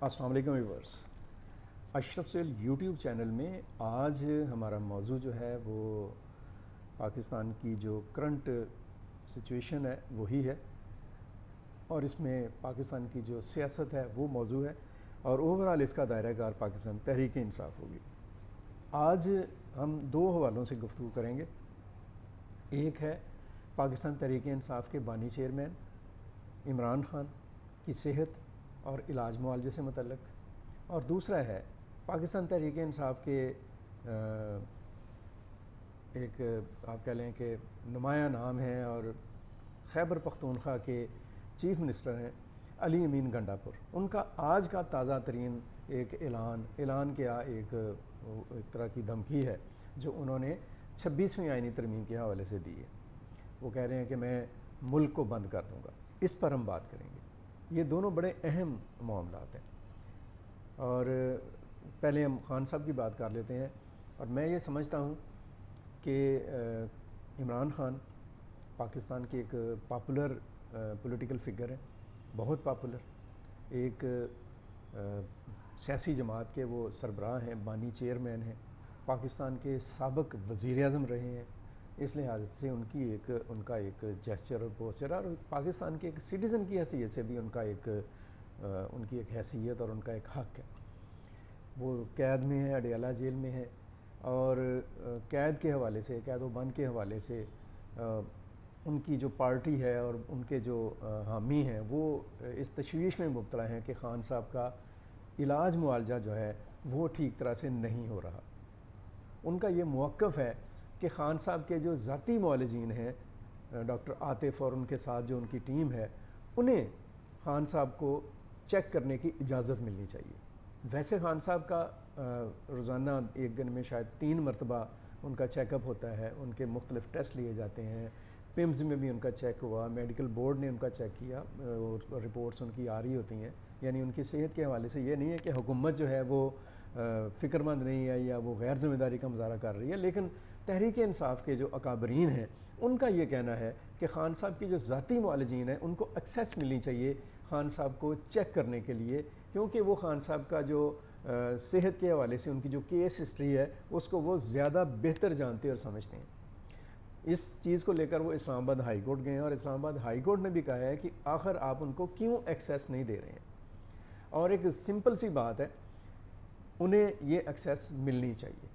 السلام علیکم ویورس، اشرف cell YouTube channel میں آج ہمارا موضوع جو ہے وہ پاکستان کی جو کرنٹ سچویشن ہے وہی ہے، اور اس میں پاکستان کی جو سیاست ہے وہ موضوع ہے، اور اوورال اس کا دائرہ کار پاکستان تحریک انصاف ہوگی۔ آج ہم دو حوالوں سے گفتگو کریں گے۔ ایک ہے پاکستان تحریک انصاف کے بانی چیئرمین عمران خان کی صحت اور علاج معالجے سے متعلق، اور دوسرا ہے پاکستان تحریک انصاف کے ایک آپ کہہ لیں کہ نمایاں نام ہیں اور خیبر پختونخوا کے چیف منسٹر ہیں علی امین گنڈاپور۔ ان کا آج کا تازہ ترین ایک اعلان کیا، ایک طرح کی دھمکی ہے جو انہوں نے 26ویں آئینی ترمیم کے حوالے سے دی ہے۔ وہ کہہ رہے ہیں کہ میں ملک کو بند کر دوں گا۔ اس پر ہم بات کریں گے۔ یہ دونوں بڑے اہم معاملات ہیں، اور پہلے ہم خان صاحب کی بات کر لیتے ہیں۔ اور میں یہ سمجھتا ہوں کہ عمران خان پاکستان کے ایک پاپولر پولیٹیکل فگر ہیں، بہت پاپولر، ایک سیاسی جماعت کے وہ سربراہ ہیں، بانی چیئرمین ہیں، پاکستان کے سابق وزیر اعظم رہے ہیں۔ اس لحاظ سے ان کا ایک جیسچر اور پوسچر، اور پاکستان کے ایک سٹیزن کی حیثیت سے بھی ان کی ایک حیثیت اور ان کا ایک حق ہے۔ وہ قید میں ہے، اڈیالہ جیل میں ہے، اور قید کے حوالے سے، قید و بند کے حوالے سے ان کی جو پارٹی ہے اور ان کے جو حامی ہیں وہ اس تشویش میں مبتلا ہیں کہ خان صاحب کا علاج معالجہ جو ہے وہ ٹھیک طرح سے نہیں ہو رہا۔ ان کا یہ موقف ہے کہ خان صاحب کے جو ذاتی معالجین ہیں، ڈاکٹر عاطف اور ان کے ساتھ جو ان کی ٹیم ہے، انہیں خان صاحب کو چیک کرنے کی اجازت ملنی چاہیے۔ ویسے خان صاحب کا روزانہ ایک دن میں شاید 3 مرتبہ ان کا چیک اپ ہوتا ہے، ان کے مختلف ٹیسٹ لیے جاتے ہیں، پمز میں بھی ان کا چیک ہوا، میڈیکل بورڈ نے ان کا چیک کیا، اور رپورٹس ان کی آ رہی ہوتی ہیں۔ یعنی ان کی صحت کے حوالے سے یہ نہیں ہے کہ حکومت جو ہے وہ فکر مند نہیں ہے یا وہ غیر ذمہ داری کا مظاہرہ کر رہی ہے، لیکن تحریک انصاف کے جو اکابرین ہیں ان کا یہ کہنا ہے کہ خان صاحب کے جو ذاتی معالجین ہیں ان کو ایکسیس ملنی چاہیے خان صاحب کو چیک کرنے کے لیے، کیونکہ وہ خان صاحب کا جو صحت کے حوالے سے ان کی جو کیس ہسٹری ہے اس کو وہ زیادہ بہتر جانتے اور سمجھتے ہیں۔ اس چیز کو لے کر وہ اسلام آباد ہائی کورٹ گئے ہیں، اور اسلام آباد ہائی کورٹ نے بھی کہا ہے کہ آخر آپ ان کو کیوں ایکسیس نہیں دے رہے ہیں، اور ایک سمپل سی بات ہے، انہیں یہ ایکسیس ملنی چاہیے۔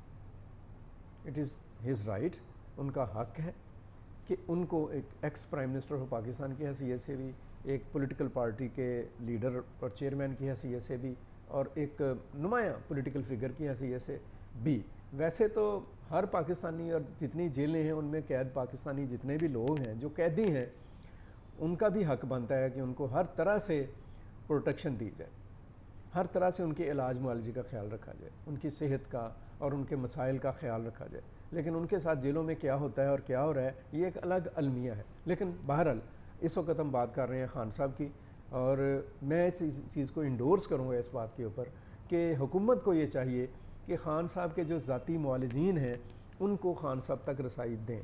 اٹ از ہز رائٹ، ان کا حق ہے کہ ان کو ایک ایکس پرائم منسٹر ہو پاکستان کی حیثیت سے بھی، ایک پولیٹیکل پارٹی کے لیڈر اور چیئرمین کی حیثیت سے بھی، اور ایک نمایاں پولیٹیکل فگر کی حیثیت سے بھی۔ ویسے تو ہر پاکستانی اور جتنی جیلیں ہیں ان میں قید پاکستانی جتنے بھی لوگ ہیں جو قیدی ہیں ان کا بھی حق بنتا ہے کہ ان کو ہر طرح سے پروٹیکشن دی جائے، ہر طرح سے ان کے علاج معالجے کا خیال رکھا جائے، ان کی صحت کا اور ان کے مسائل کا خیال رکھا جائے۔ لیکن ان کے ساتھ جیلوں میں کیا ہوتا ہے اور کیا ہو رہا ہے یہ ایک الگ المیہ ہے۔ لیکن بہرحال اس وقت ہم بات کر رہے ہیں خان صاحب کی، اور میں اس چیز کو انڈورس کروں گا اس بات کے اوپر کہ حکومت کو یہ چاہیے کہ خان صاحب کے جو ذاتی معالجین ہیں ان کو خان صاحب تک رسائی دیں،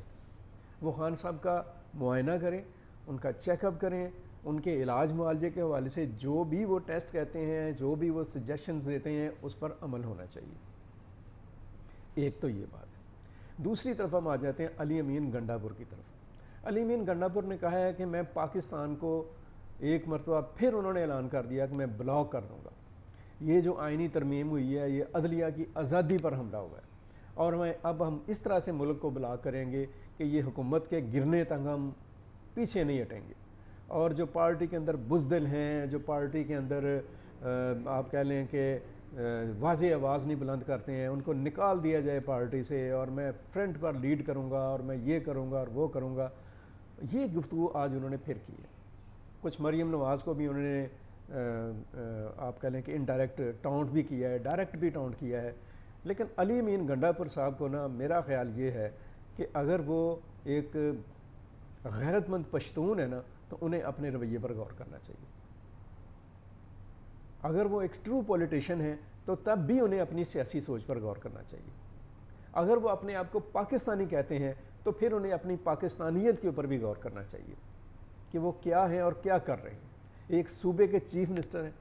وہ خان صاحب کا معائنہ کریں، ان کا چیک اپ کریں، ان کے علاج معالجے کے حوالے سے جو بھی وہ ٹیسٹ کہتے ہیں، جو بھی وہ سجیشنز دیتے ہیں اس پر عمل ہونا چاہیے۔ ایک تو یہ بات ہے۔ دوسری طرف ہم آ جاتے ہیں علی امین گنڈاپور کی طرف۔ علی امین گنڈاپور نے کہا ہے کہ میں پاکستان کو ایک مرتبہ پھر انہوں نے اعلان کر دیا کہ میں بلاک کر دوں گا۔ یہ جو آئینی ترمیم ہوئی ہے یہ عدلیہ کی آزادی پر حملہ ہوا ہے، اور اب ہم اس طرح سے ملک کو بلاک کریں گے کہ یہ حکومت کے گرنے تک ہم پیچھے نہیں ہٹیں گے۔ اور جو پارٹی کے اندر بزدل ہیں، جو پارٹی کے اندر آپ کہہ لیں کہ واضح آواز نہیں بلند کرتے ہیں، ان کو نکال دیا جائے پارٹی سے، اور میں فرنٹ پر لیڈ کروں گا اور میں یہ کروں گا اور وہ کروں گا۔ یہ گفتگو آج انہوں نے پھر کی ہے۔ کچھ مریم نواز کو بھی انہوں نے آپ کہہ لیں کہ انڈائریکٹ ٹاؤنٹ بھی کیا ہے، ڈائریکٹ بھی ٹاؤنٹ کیا ہے۔ لیکن علی امین گنڈاپور صاحب کو میرا خیال یہ ہے کہ اگر وہ ایک غیرت مند پشتون ہے تو انہیں اپنے رویے پر غور کرنا چاہیے۔ اگر وہ ایک ٹرو پولیٹیشین ہیں تو تب بھی انہیں اپنی سیاسی سوچ پر غور کرنا چاہیے۔ اگر وہ اپنے آپ کو پاکستانی کہتے ہیں تو پھر انہیں اپنی پاکستانیت کے اوپر بھی غور کرنا چاہیے کہ وہ کیا ہیں اور کیا کر رہے ہیں۔ ایک صوبے کے چیف منسٹر ہیں،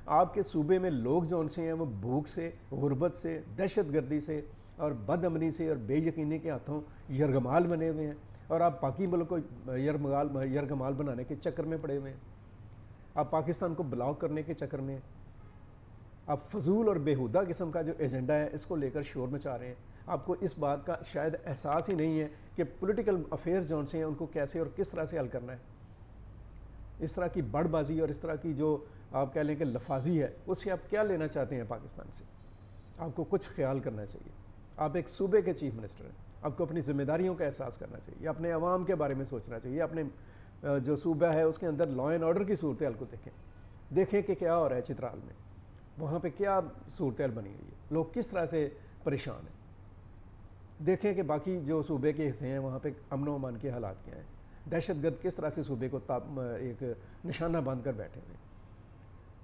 آپ کے صوبے میں لوگ جون سے ہیں وہ بھوک سے، غربت سے، دہشت گردی سے اور بد امنی سے اور بے یقینی کے ہاتھوں یرغمال بنے ہوئے ہیں، اور آپ باقی ملک کو یرغمال بنانے کے چکر میں پڑے ہوئے ہیں، آپ پاکستان کو بلاک کرنے کے چکر میں، آپ فضول اور بیہودہ قسم کا جو ایجنڈا ہے اس کو لے کر شور مچا رہے ہیں۔ آپ کو اس بات کا شاید احساس ہی نہیں ہے کہ پولیٹیکل افیئرز جون سے ہیں ان کو کیسے اور کس طرح سے حل کرنا ہے۔ اس طرح کی بڑ بازی اور اس طرح کی جو آپ کہہ لیں کہ لفاظی ہے، اس سے آپ کیا لینا چاہتے ہیں پاکستان سے؟ آپ کو کچھ خیال کرنا چاہیے۔ آپ ایک صوبے کے چیف منسٹر ہیں، آپ کو اپنی ذمہ داریوں کا احساس کرنا چاہیے، اپنے عوام کے بارے میں سوچنا چاہیے، اپنے جو صوبہ ہے اس کے اندر لا اینڈ آرڈر کی صورتحال کو دیکھیں کہ کیا ہو رہا ہے چترال میں، وہاں پہ کیا صورتحال بنی ہوئی ہے، لوگ کس طرح سے پریشان ہیں۔ دیکھیں کہ باقی جو صوبے کے حصے ہیں وہاں پہ امن و امان کے حالات کیا ہیں، دہشت گرد کس طرح سے صوبے کو ایک نشانہ باندھ کر بیٹھے ہوئے ہیں۔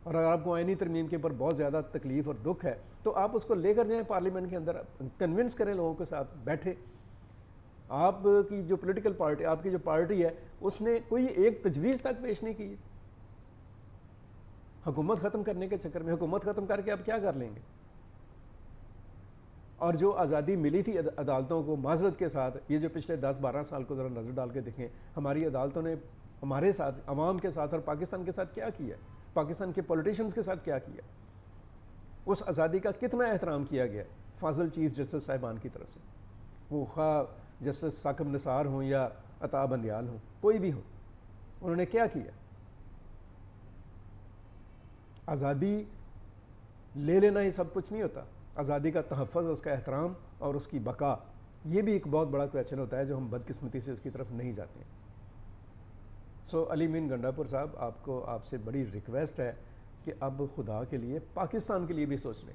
اور اگر آپ کو آئینی ترمیم کے اوپر بہت زیادہ تکلیف اور دکھ ہے تو آپ اس کو لے کر جائیں پارلیمنٹ کے اندر، کنونس کریں لوگوں کے ساتھ بیٹھے۔ آپ کی جو پولیٹیکل پارٹی، آپ کی جو پارٹی ہے، اس نے کوئی ایک تجویز تک پیش نہیں کی ہے۔ حکومت ختم کرنے کے چکر میں حکومت ختم کر کے آپ کیا کر لیں گے؟ اور جو آزادی ملی تھی عدالتوں کو معذرت کے ساتھ، یہ جو پچھلے 10-12 سال کو ذرا نظر ڈال کے دیکھیں، ہماری عدالتوں نے ہمارے ساتھ، عوام کے ساتھ اور پاکستان کے ساتھ کیا کیا، پاکستان کے پولیٹیشنز کے ساتھ کیا کیا، اس آزادی کا کتنا احترام کیا گیا فاضل چیف جسٹس صاحبان کی طرف سے، وہ خواہ جسٹس ثاقب نثار ہوں یا عطا بندیال ہوں، کوئی بھی ہو، انہوں نے کیا کیا؟ آزادی لے لینا ہی سب کچھ نہیں ہوتا، آزادی کا تحفظ، اس کا احترام اور اس کی بقا، یہ بھی ایک بہت بڑا کویشچن ہوتا ہے جو ہم بدقسمتی سے اس کی طرف نہیں جاتے ہیں۔ علی مین گنڈاپور صاحب، آپ سے بڑی ریکویسٹ ہے کہ اب خدا کے لیے پاکستان کے لیے بھی سوچ لیں،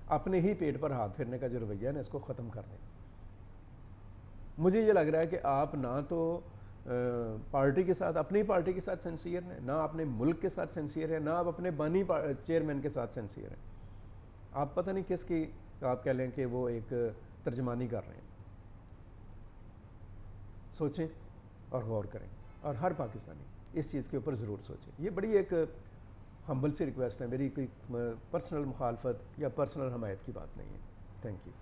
اپنے ہی پیٹ پر ہاتھ پھیرنے کا جو رویہ ہے نا، اس کو ختم کر دیں۔ مجھے یہ لگ رہا ہے کہ آپ نہ تو پارٹی کے ساتھ، اپنی پارٹی کے ساتھ سنسیئر ہیں، نہ اپنے ملک کے ساتھ سنسیئر ہیں، نہ آپ اپنے بانی چیئرمین کے ساتھ سنسیئر ہیں۔ آپ پتہ نہیں کس کی آپ کہہ لیں کہ وہ ایک ترجمانی کر رہے ہیں۔ سوچیں اور غور کریں، اور ہر پاکستانی اس چیز کے اوپر ضرور سوچیں۔ یہ بڑی ایک ہمبل سی ریکویسٹ ہے میری، کوئی پرسنل مخالفت یا پرسنل حمایت کی بات نہیں ہے۔ Thank you.